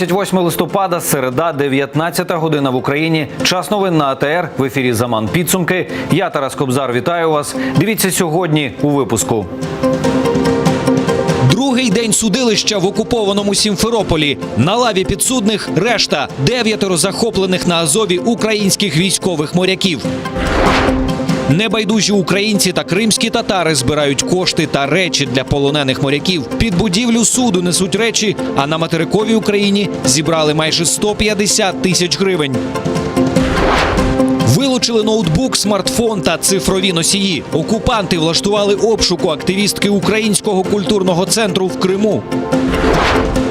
28 листопада, середа, 19 година в Україні. Час новин на АТР. В ефірі «Заман підсумки». Я, Тарас Кобзар, вітаю вас. Дивіться сьогодні у випуску. Другий день судилища в окупованому Сімферополі. На лаві підсудних решта. 9 захоплених на Азові українських військових моряків. Небайдужі українці та кримські татари збирають кошти та речі для полонених моряків. Під будівлю суду несуть речі, а на материковій Україні зібрали майже 150 тисяч гривень. Вилучили ноутбук, смартфон та цифрові носії. Окупанти влаштували обшук у активістки Українського культурного центру в Криму.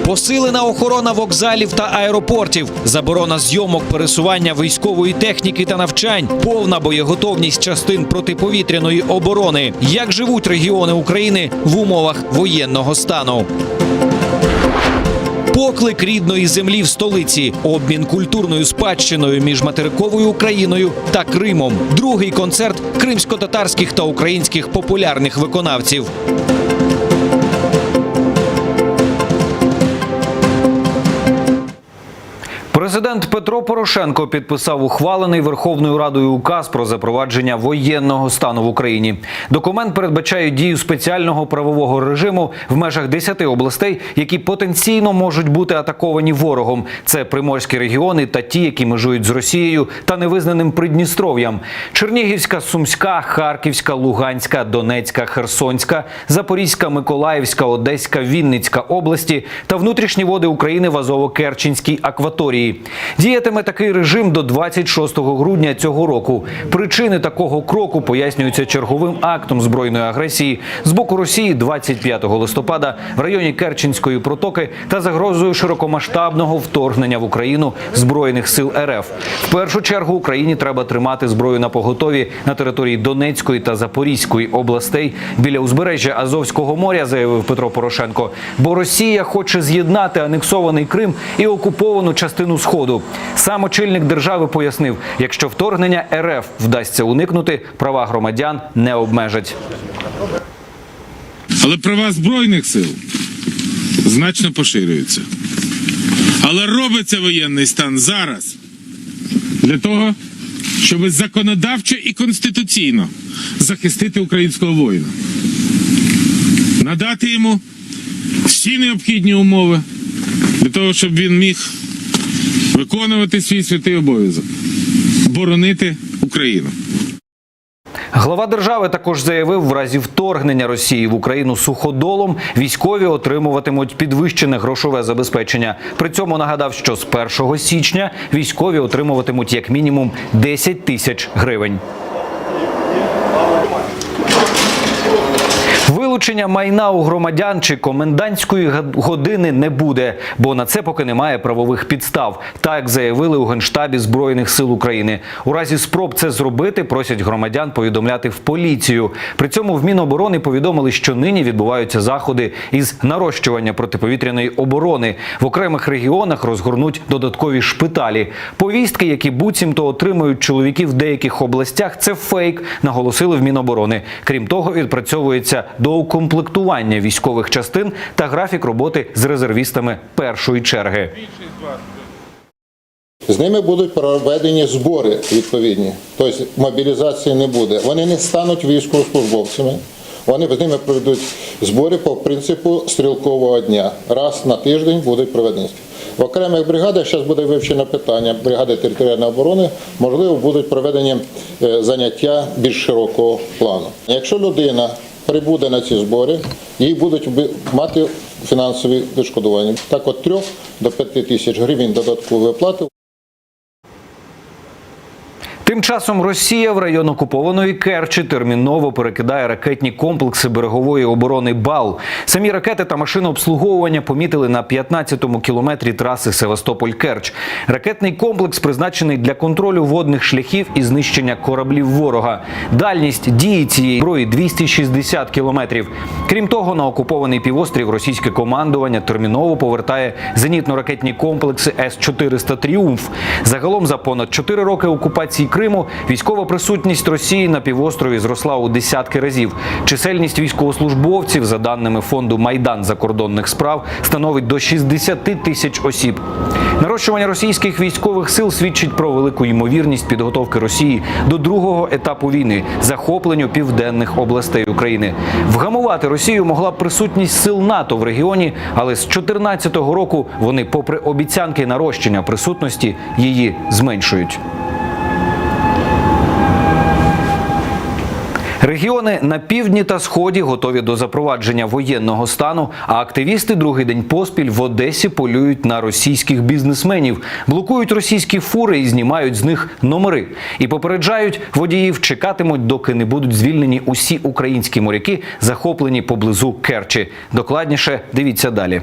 Посилена охорона вокзалів та аеропортів, заборона зйомок, пересування військової техніки та навчань, повна боєготовність частин протиповітряної оборони. Як живуть регіони України в умовах воєнного стану? Поклик рідної землі в столиці, обмін культурною спадщиною між материковою Україною та Кримом. Другий концерт кримсько-татарських та українських популярних виконавців. Президент Петро Порошенко підписав ухвалений Верховною Радою указ про запровадження воєнного стану в Україні. Документ передбачає дію спеціального правового режиму в межах 10 областей, які потенційно можуть бути атаковані ворогом. Це приморські регіони та ті, які межують з Росією та невизнаним Придністров'ям. Чернігівська, Сумська, Харківська, Луганська, Донецька, Херсонська, Запорізька, Миколаївська, Одеська, Вінницька області та внутрішні води України в Азово-Керченській акваторії. Діятиме такий режим до 26 грудня цього року. Причини такого кроку пояснюються черговим актом збройної агресії з боку Росії 25 листопада в районі Керченської протоки та загрозою широкомасштабного вторгнення в Україну Збройних сил РФ. В першу чергу Україні треба тримати зброю напоготові на території Донецької та Запорізької областей біля узбережжя Азовського моря, заявив Петро Порошенко. Бо Росія хоче з'єднати анексований Крим і окуповану частину Сходу. Сам очільник держави пояснив, якщо вторгнення РФ вдасться уникнути, права громадян не обмежать. Але права Збройних сил значно поширюються. Але робиться воєнний стан зараз для того, щоб законодавчо і конституційно захистити українського воїна. Надати йому всі необхідні умови для того, щоб він міг виконувати свій святий обов'язок – боронити Україну. Глава держави також заявив, в разі вторгнення Росії в Україну суходолом військові отримуватимуть підвищене грошове забезпечення. При цьому нагадав, що з 1 січня військові отримуватимуть як мінімум 10 тисяч гривень. Вилучення майна у громадян чи комендантської години не буде, бо на це поки немає правових підстав. Так заявили у Генштабі Збройних сил України. У разі спроб це зробити, просять громадян повідомляти в поліцію. При цьому в Міноборони повідомили, що нині відбуваються заходи із нарощування протиповітряної оборони. В окремих регіонах розгорнуть додаткові шпиталі. Повістки, які буцімто отримують чоловіки в деяких областях, це фейк, наголосили в Міноборони. Крім того, відпрацьовується доукомплектування військових частин та графік роботи з резервістами першої черги. З ними будуть проведені збори відповідні, тобто мобілізації не буде. Вони не стануть військовослужбовцями, вони з ними проведуть збори по принципу стрілкового дня. Раз на тиждень будуть проведені. В окремих бригадах зараз буде вивчено питання, бригади територіальної оборони, можливо, будуть проведені заняття більш широкого плану. Якщо людина прибуде на ці збори, їй будуть мати фінансові відшкодування. Так от 3 до 5 тисяч гривень додаткової виплати. Тим часом Росія в район окупованої Керчі терміново перекидає ракетні комплекси берегової оборони БАЛ. Самі ракети та машини обслуговування помітили на 15-му кілометрі траси Севастополь-Керч. Ракетний комплекс призначений для контролю водних шляхів і знищення кораблів ворога. Дальність дії цієї зброї 260 кілометрів. Крім того, на окупований півострів російське командування терміново повертає зенітно-ракетні комплекси С-400 «Тріумф». Загалом за понад 4 роки окупації Криму Криму, військова присутність Росії на півострові зросла у десятки разів. Чисельність військовослужбовців, за даними фонду «Майдан закордонних справ», становить до 60 тисяч осіб. Нарощування російських військових сил свідчить про велику ймовірність підготовки Росії до другого етапу війни – захопленню південних областей України. Вгамувати Росію могла б присутність сил НАТО в регіоні, але з 2014 року вони, попри обіцянки нарощення присутності, її зменшують. Регіони на півдні та сході готові до запровадження воєнного стану, а активісти другий день поспіль в Одесі полюють на російських бізнесменів, блокують російські фури і знімають з них номери. І попереджають, водіїв чекатимуть, доки не будуть звільнені усі українські моряки, захоплені поблизу Керчі. Докладніше дивіться далі.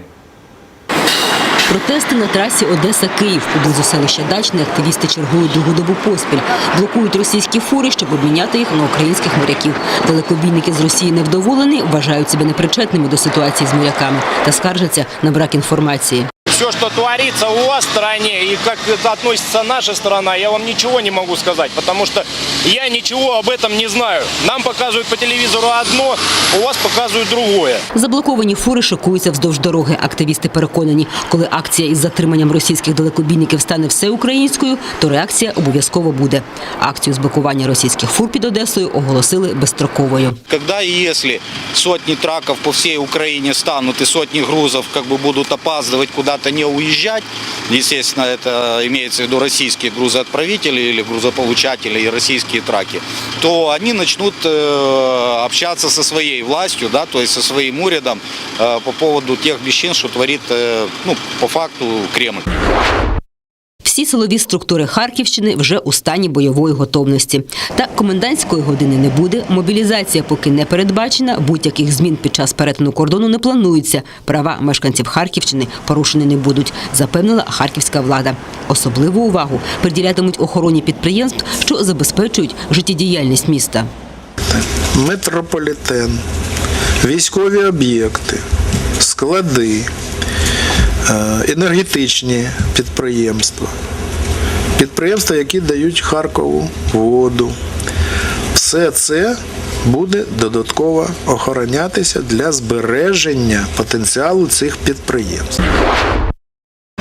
Протести на трасі Одеса-Київ. Поблизу селища Дачне активісти чергують другу добу поспіль. Блокують російські фури, щоб обміняти їх на українських моряків. Далекобійники з Росії невдоволені, вважають себе непричетними до ситуації з моряками та скаржаться на брак інформації. Все, что творится у вас в стране и как это относится наша страна, я вам ничего не могу сказать, потому что я ничего об этом не знаю. Нам показывают по телевизору одно, у вас показывают другое. Заблоковані фури шокуються вздовж дороги. Активісти переконані, коли акція із затриманням російських далекобійників стане всеукраїнською, то реакція обов'язково буде. Акцію з блокування російських фур під Одесою оголосили безстроковою. Когда и если сотни траков по всей Украине станут и сотни грузов будут опаздывать, куда-то не уезжать, естественно, это имеется в виду российские грузоотправители или грузополучатели и российские траки, то они начнут общаться со своей властью, да, то есть со своим урядом по поводу тех вещей, что творит, по факту Кремль. Всі силові структури Харківщини вже у стані бойової готовності. Та комендантської години не буде, мобілізація поки не передбачена, будь-яких змін під час перетину кордону не планується. Права мешканців Харківщини порушені не будуть, запевнила харківська влада. Особливу увагу приділятимуть охороні підприємств, що забезпечують життєдіяльність міста. Метрополітен, військові об'єкти, склади, енергетичні підприємства, підприємства, які дають Харкову воду. Все це буде додатково охоронятися для збереження потенціалу цих підприємств.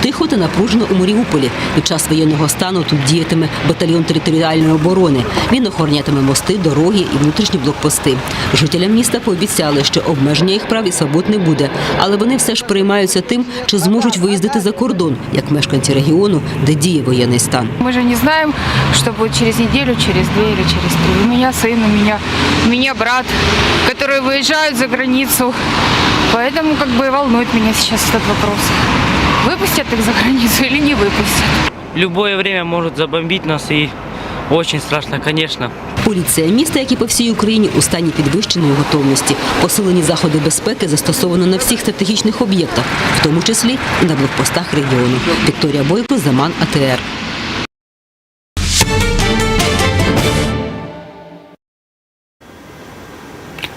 Тихо та напружено у Маріуполі. Під час воєнного стану тут діятиме батальйон територіальної оборони. Він охоронятиме мости, дороги і внутрішні блокпости. Жителям міста пообіцяли, що обмеження їх прав і свобод не буде. Але вони все ж переймаються тим, чи зможуть виїздити за кордон, як мешканці регіону, де діє воєнний стан. Мы же не знаем, что будет через неделю, через 2 или через 3. У меня сын, у меня брат, которые выезжают за границу. Поэтому волнует меня сейчас этот вопрос. Выпустят их за границу или не выпустят? Любое время может забомбить нас, и очень страшно, конечно. Поліція міста, як і по всій Україні, у стані підвищеної готовності. Посилені заходи безпеки застосовано на всіх стратегічних об'єктах, в тому числі і на блокпостах регіону. Вікторія Бойко, Заман, АТР.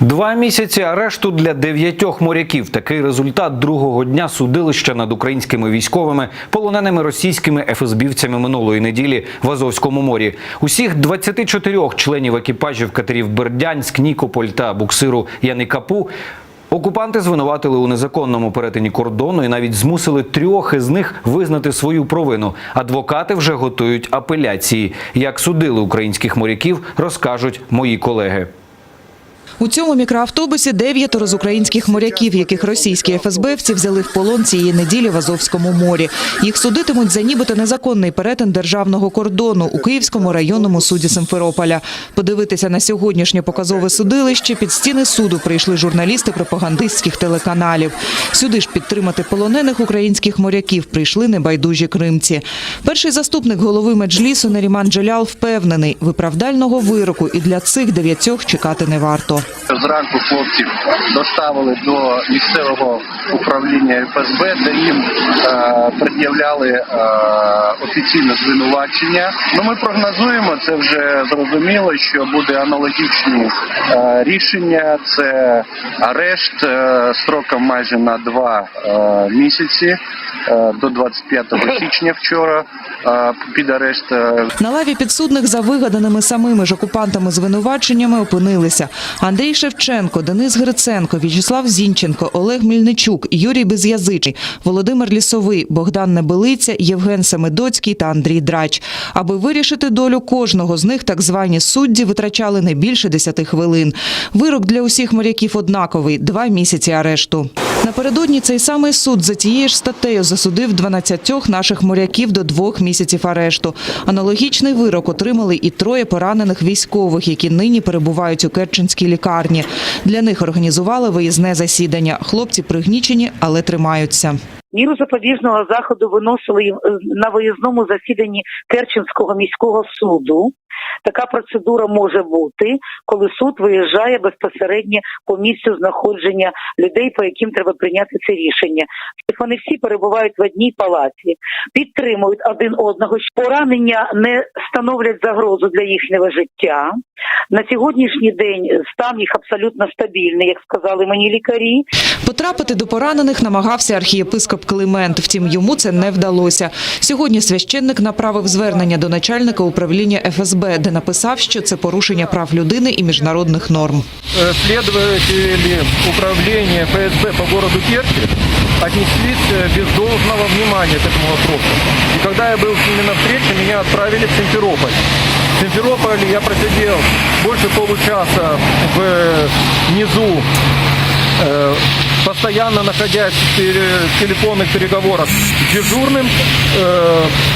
2 місяці арешту для 9 моряків. Такий результат другого дня судилища над українськими військовими, полоненими російськими ФСБівцями минулої неділі в Азовському морі. Усіх 24 членів екіпажів катерів Бердянськ, Нікополь та буксиру Яникапу окупанти звинуватили у незаконному перетині кордону і навіть змусили 3 із них визнати свою провину. Адвокати вже готують апеляції. Як судили українських моряків, розкажуть мої колеги. У цьому мікроавтобусі 9 з українських моряків, яких російські ФСБівці взяли в полон цієї неділі в Азовському морі. Їх судитимуть за нібито незаконний перетин державного кордону у Київському районному суді Симферополя. Подивитися на сьогоднішнє показове судилище під стіни суду прийшли журналісти пропагандистських телеканалів. Сюди ж підтримати полонених українських моряків прийшли небайдужі кримці. Перший заступник голови Меджлісу Наріман Джелял впевнений, виправдального вироку і для цих 9 чекати не варто. зранку хлопців доставили до місцевого управління ФСБ, де їм пред'являли офіційне звинувачення. Ну, ми прогнозуємо, це вже зрозуміло, що буде аналогічні рішення. Це арешт строком майже на 2 місяці, до 25 січня вчора під арешт. На лаві підсудних за вигаданими самими ж окупантами звинуваченнями опинилися Андрій Шевченко, Денис Гриценко, В'ячеслав Зінченко, Олег Мільничук, Юрій Без'язичний, Володимир Лісовий, Богдан Небелиця, Євген Семидоцький та Андрій Драч. Аби вирішити долю кожного з них, так звані судді витрачали не більше 10 хвилин. Вирок для усіх моряків однаковий – 2 місяці арешту. Напередодні цей самий суд за тією ж статтею засудив 12 наших моряків до 2 місяців арешту. Аналогічний вирок отримали і 3 поранених військових, які нині перебувають у Керченській лікарні. Для них організували виїзне засідання. Хлопці пригнічені, але тримаються. Міру запобіжного заходу виносили на виїзному засіданні Керченського міського суду. Така процедура може бути, коли суд виїжджає безпосередньо по місцю знаходження людей, по яким треба прийняти це рішення. Вони всі перебувають в одній палаті, підтримують один одного. Поранення не становлять загрозу для їхнього життя. На сьогоднішній день стан їх абсолютно стабільний, як сказали мені лікарі. Потрапити до поранених намагався архієпископ Климент, втім йому це не вдалося. Сьогодні священник направив звернення до начальника управління ФСБ, де написав, що це порушення прав людини і міжнародних норм. Следователи управления ФСБ по городу Керчи отнеслись без должного внимания к этому вопросу. И когда я был с ними на встрече, меня отправили в Симферополь. В Симферополе я просидел больше получаса внизу, постоянно находясь в телефонных переговорах с дежурным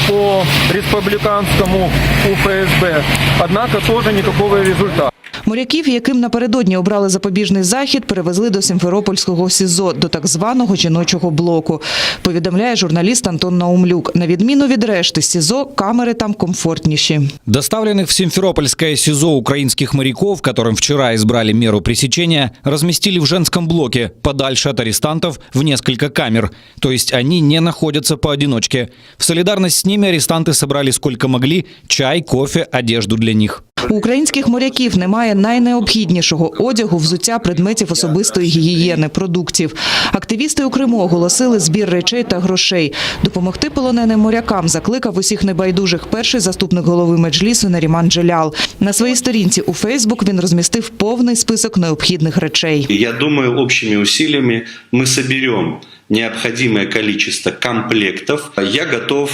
по республиканскому УФСБ. Однако тоже никакого результата. Моряків, яким напередодні обрали запобіжний захід, перевезли до Сімферопольського СІЗО, до так званого жіночого блоку. Повідомляє журналіст Антон Наумлюк. На відміну від решти СІЗО, камери там комфортніші. Доставленных в Симферопольское СИЗО украинских моряков, которым вчера избрали меру пресечения, разместили в женском блоке, подальше от арестантов, в несколько камер. То есть они не находятся поодиночке. В солидарность с ними арестанты собрали сколько могли – чай, кофе, одежду для них. У українських моряків немає найнеобхіднішого – одягу, взуття, предметів особистої гігієни, продуктів. Активісти у Криму оголосили збір речей та грошей. Допомогти полоненим морякам закликав усіх небайдужих перший заступник голови Меджлісу Наріман Джелял. На своїй сторінці у Фейсбук він розмістив повний список необхідних речей. Я думаю, общими усилиями мы соберем необходимое количество комплектов. Я готов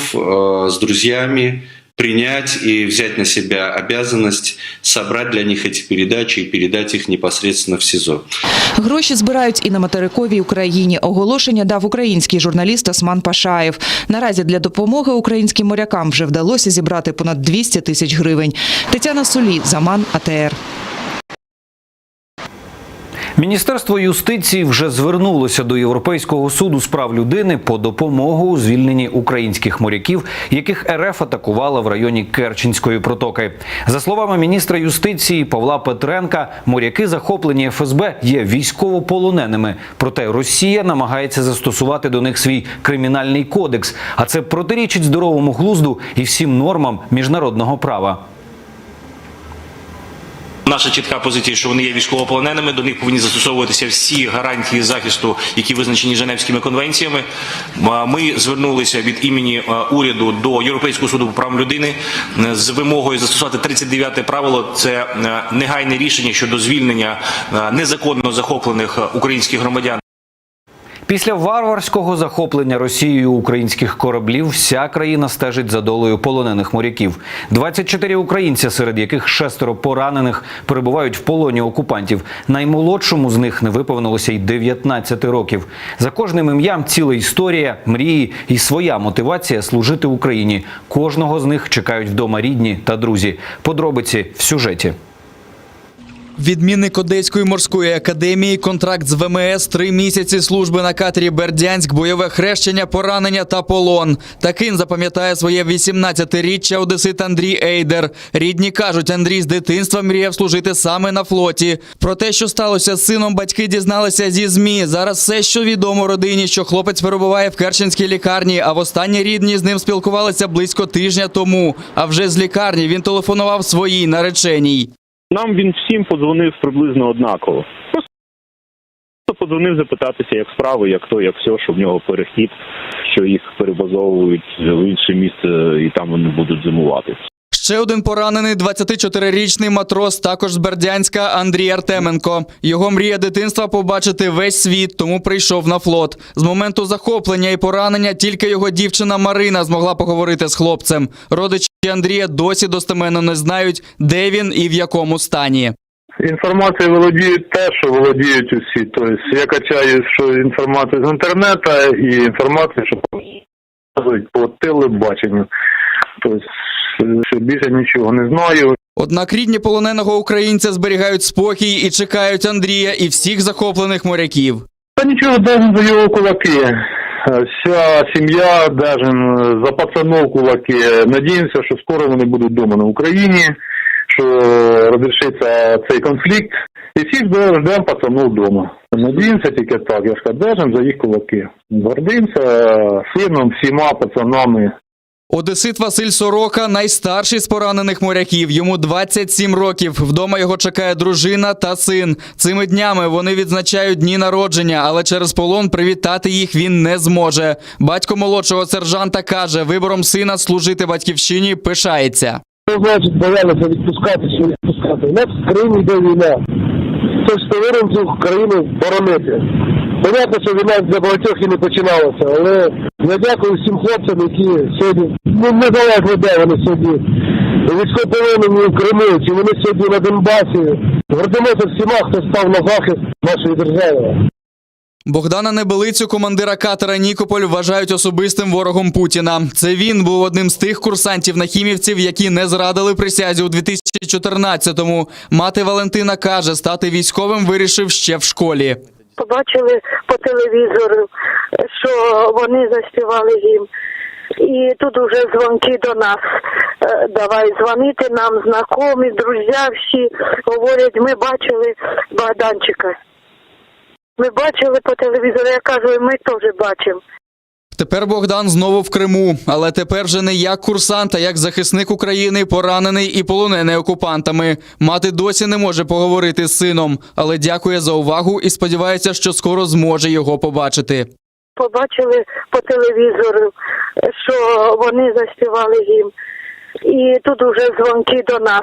с друзьями принять и взять на себя обязанность собрать для них эти передачи и передать их непосредственно в СИЗО. Гроші збирають і на материковій Україні. Оголошення дав український журналіст Осман Пашаєв. Наразі для допомоги українським морякам вже вдалося зібрати понад 200 тисяч гривень. Тетяна Сулі, Заман, АТР. Міністерство юстиції вже звернулося до Європейського суду з прав людини по допомогу у звільненні українських моряків, яких РФ атакувала в районі Керченської протоки. За словами міністра юстиції Павла Петренка, моряки, захоплені ФСБ, є військовополоненими. Проте Росія намагається застосувати до них свій кримінальний кодекс, а це протирічить здоровому глузду і всім нормам міжнародного права. Наша чітка позиція, що вони є військовополоненими, до них повинні застосовуватися всі гарантії захисту, які визначені Женевськими конвенціями. Ми звернулися від імені уряду до Європейського суду по правам людини з вимогою застосувати 39-те правило. Це негайне рішення щодо звільнення незаконно захоплених українських громадян. Після варварського захоплення Росією українських кораблів вся країна стежить за долею полонених моряків. 24 українця, серед яких 6 поранених, перебувають в полоні окупантів. Наймолодшому з них не виповнилося й 19 років. За кожним ім'ям ціла історія, мрії і своя мотивація служити Україні. Кожного з них чекають вдома рідні та друзі. Подробиці в сюжеті. Відмінник Одеської морської академії, контракт з ВМС, 3 місяці служби на катері «Бердянськ», бойове хрещення, поранення та полон. Таким запам'ятає своє 18-річчя одесит Андрій Ейдер. Рідні кажуть, Андрій з дитинства мріяв служити саме на флоті. Про те, що сталося з сином, батьки дізналися зі ЗМІ. Зараз все, що відомо родині, що хлопець перебуває в Керченській лікарні, а востаннє рідні з ним спілкувалися близько тижня тому. А вже з лікарні він телефонував своїй нареченій. Нам він всім подзвонив приблизно однаково. Просто подзвонив запитатися, як справи, як то, як все, що в нього перехід, що їх перебазовують в інше місце і там вони будуть зимувати. Ще один поранений 24-річний матрос, також з Бердянська, Андрій Артеменко. Його мрія дитинства побачити весь світ, тому прийшов на флот. З моменту захоплення і поранення тільки його дівчина Марина змогла поговорити з хлопцем. Родичі Андрія досі достеменно не знають, де він і в якому стані. Інформацією володіють те, що володіють усі. Тобто я качаю що інформацію з інтернету і інформацію, що показують по телебаченню. Тобто що більше нічого не знаю. Однак рідні полоненого українця зберігають спокій і чекають Андрія і всіх захоплених моряків. Та нічого, держим за його кулаки. Вся сім'я держим за пацанов кулаки. Надіємося, що скоро вони будуть вдома на Україні, що розрішиться цей конфлікт. І всіх ждемо пацанов вдома. Надіємося тільки так, я ж кажу, держим за їх кулаки. Гордимося сином, всіма пацанами. Одесит Василь Сорока – найстарший з поранених моряків. Йому 27 років. Вдома його чекає дружина та син. Цими днями вони відзначають дні народження, але через полон привітати їх він не зможе. Батько молодшого сержанта каже, вибором сина служити батьківщині пишається. Що значить боялися відпускати чи не відпускати? У нас в країні йде війна. Тож повинен цю країну боронити. Понятно, що війна для багатьох і не починалася, але я дякую всім хлопцям, які сьогодні, незалежно де вони сьогодні, військовополонені в Криму, чи вони сьогодні на Донбасі. Гордимося всіма, хто став на захист нашої держави. Богдана Небелицю, командира катера «Нікополь», вважають особистим ворогом Путіна. Це він був одним з тих курсантів-нахімівців, які не зрадили присязі у 2014-му. Мати Валентина каже, стати військовим вирішив ще в школі. Побачили по телевізору, що вони заспівали гімн. І тут уже дзвонки до нас. Давай дзвонити нам, знайомі, друзі всі. Говорять, ми бачили Богданчика. Ми бачили по телевізору, я кажу, ми теж бачимо. Тепер Богдан знову в Криму, але тепер вже не як курсант, а як захисник України, поранений і полонений окупантами. Мати досі не може поговорити з сином, але дякує за увагу і сподівається, що скоро зможе його побачити. Побачили по телевізору, що вони заспівали гімн. І тут уже дзвонки до нас.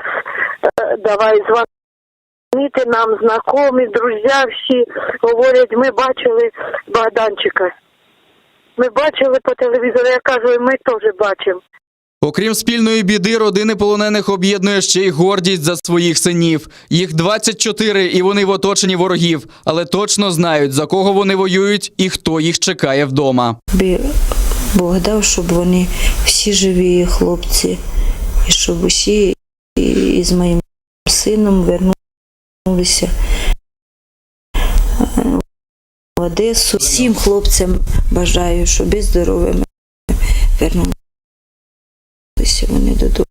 Давай дзвонити нам, знайомі, друзі всі. Говорять, ми бачили Богданчика. Ми бачили по телевізору, я кажу, ми теж бачимо. Окрім спільної біди, родини полонених об'єднує ще й гордість за своїх синів. Їх 24, і вони в оточенні ворогів, але точно знають, за кого вони воюють і хто їх чекає вдома. Бог дав, щоб вони всі живі хлопці, і щоб усі із моїм сином вернулися в Одесу. Всім хлопцям бажаю, щоб здоровими вернулися вони додому.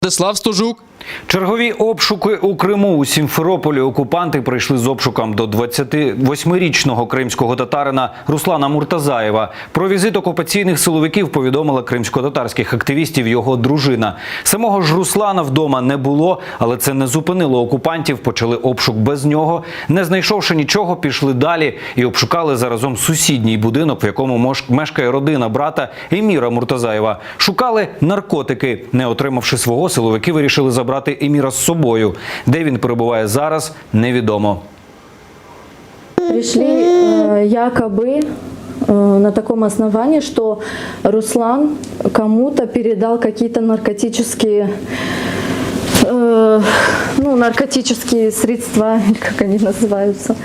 Владислав Стужук. Чергові обшуки у Криму. У Сімферополі окупанти прийшли з обшуком до 28-річного кримського татарина Руслана Муртазаєва. Про візит окупаційних силовиків повідомила кримсько-татарських активістів його дружина. Самого ж Руслана вдома не було, але це не зупинило окупантів. Почали обшук без нього. Не знайшовши нічого, пішли далі і обшукали заразом сусідній будинок, в якому мешкає родина брата Еміра Муртазаєва. Шукали наркотики. Не отримавши свого, силовики вирішили забрати Еміра з собою. Де він перебуває зараз, невідомо. Пришли якобы на таком основании, что Руслан кому-то передал какие-то наркотические средства, как они называются.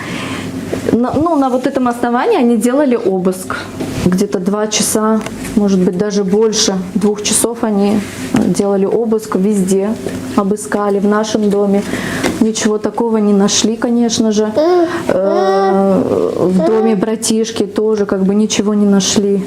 На вот этом основании они делали обыск. где-то 2 часа, может быть, даже больше 2 часов они делали обыск везде, обыскали в нашем доме. Ничего такого не нашли, конечно же. В доме братишки тоже ничего не нашли.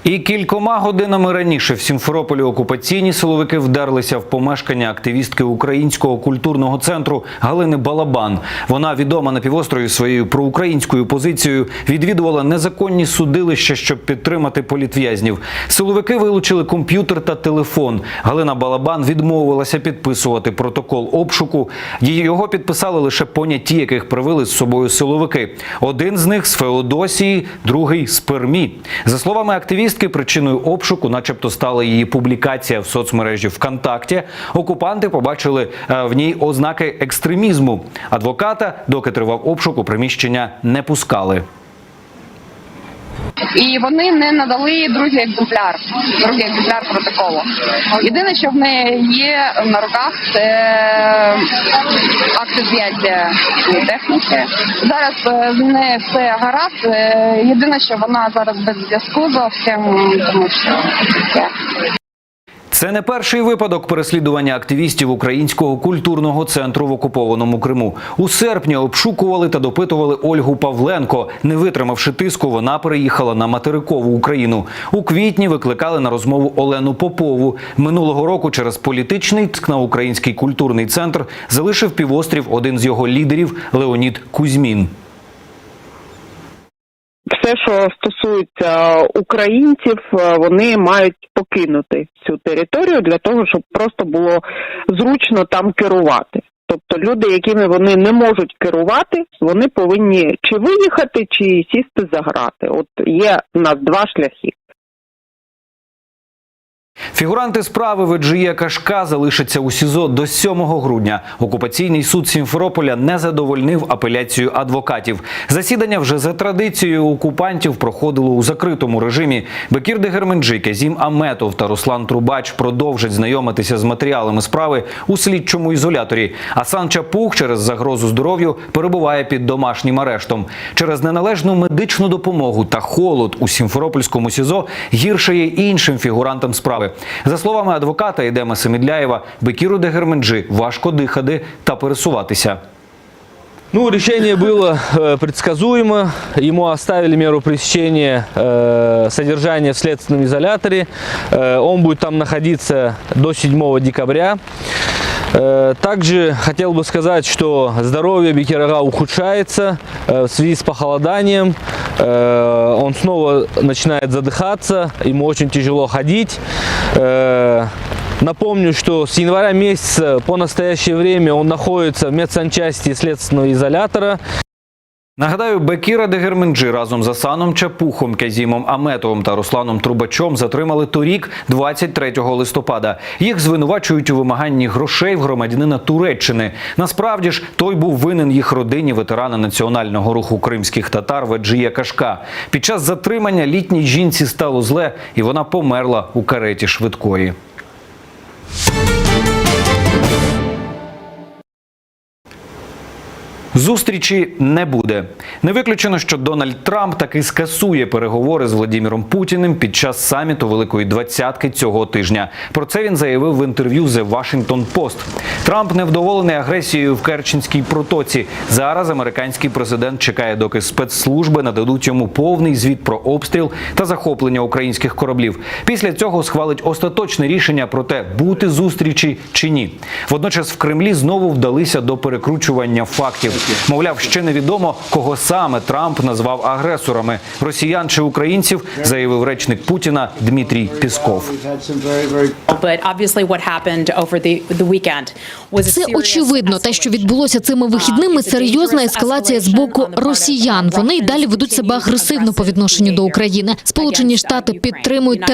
І кількома годинами раніше в Сімферополі окупаційні силовики вдерлися в помешкання активістки Українського культурного центру Галини Балабан. Вона, відома на півострові своєю проукраїнською позицією, відвідувала незаконні судилища, щоб підтримати політв'язнів. Силовики вилучили комп'ютер та телефон. Галина Балабан відмовилася підписувати протокол обшуку. Його підписали лише поняті, яких привели з собою силовики. Один з них з Феодосії, другий з Пермі. За словами активістів, причиною обшуку начебто стала її публікація в соцмережі ВКонтакті. Окупанти побачили в ній ознаки екстремізму. Адвоката, доки тривав обшук, у приміщення не пускали. І вони не надали другий екземпляр протоколу. Єдине, що в неї є на руках, це акт з'яття техніки. Зараз з нею все гаразд. Єдине, що вона зараз без зв'язку зовсім, тому що таке. Це не перший випадок переслідування активістів Українського культурного центру в окупованому Криму. У серпні обшукували та допитували Ольгу Павленко. Не витримавши тиску, вона переїхала на материкову Україну. У квітні викликали на розмову Олену Попову. Минулого року через політичний тиск на Український культурний центр залишив півострів один з його лідерів Леонід Кузьмін. Все, що стосується українців, вони мають покинути цю територію для того, щоб просто було зручно там керувати. Тобто люди, якими вони не можуть керувати, вони повинні чи виїхати, чи сісти за грати. От є в нас 2 шляхи. Фігуранти справи Веджія Кашка залишаться у СІЗО до 7 грудня. Окупаційний суд Сімферополя не задовольнив апеляцію адвокатів. Засідання вже за традицією окупантів проходило у закритому режимі. Бекір Дегерменджи, Казім Аметов та Руслан Трубач продовжать знайомитися з матеріалами справи у слідчому ізоляторі. Асан Чапух через загрозу здоров'ю перебуває під домашнім арештом. Через неналежну медичну допомогу та холод у Сімферопольському СІЗО гірше є іншим фігурантам справи. За словами адвоката Едема Семідляєва, Бекіру Дегерменджи важко дихати та пересуватися. Решение было предсказуемо. Ему оставили меру пресечения содержания в следственном изоляторе. Он будет там находиться до 7 декабря. Также хотел бы сказать, что здоровье Бекирага ухудшается в связи с похолоданием. Он снова начинает задыхаться, ему очень тяжело ходить. Напомню, что с января месяца по настоящее время он находится в медсанчасти следственного изолятора. Нагадаю, Бекіра Дегерменджи разом з Асаном Чапухом, Казімом Аметовим та Русланом Трубачом затримали торік, 23 листопада. Їх звинувачують у вимаганні грошей в громадянина Туреччини. Насправді ж, той був винен їх родині ветерана національного руху кримських татар Веджія Кашка. Під час затримання літній жінці стало зле, і вона померла у кареті швидкої. Зустрічі не буде. Не виключено, що Дональд Трамп таки скасує переговори з Владіміром Путіним під час саміту Великої Двадцятки цього тижня. Про це він заявив в інтерв'ю The Washington Post. Трамп невдоволений агресією в Керченській протоці. Зараз американський президент чекає, доки спецслужби нададуть йому повний звіт про обстріл та захоплення українських кораблів. Після цього схвалить остаточне рішення про те, бути зустрічі чи ні. Водночас в Кремлі знову вдалися до перекручування фактів. Мовляв, ще невідомо, кого саме Трамп назвав агресорами – росіян чи українців, заявив речник Путіна Дмитрій Пісков. Це очевидно. Те, що відбулося цими вихідними, серйозна ескалація з боку росіян. Вони й далі ведуть себе агресивно по відношенню до України. Сполучені Штати підтримують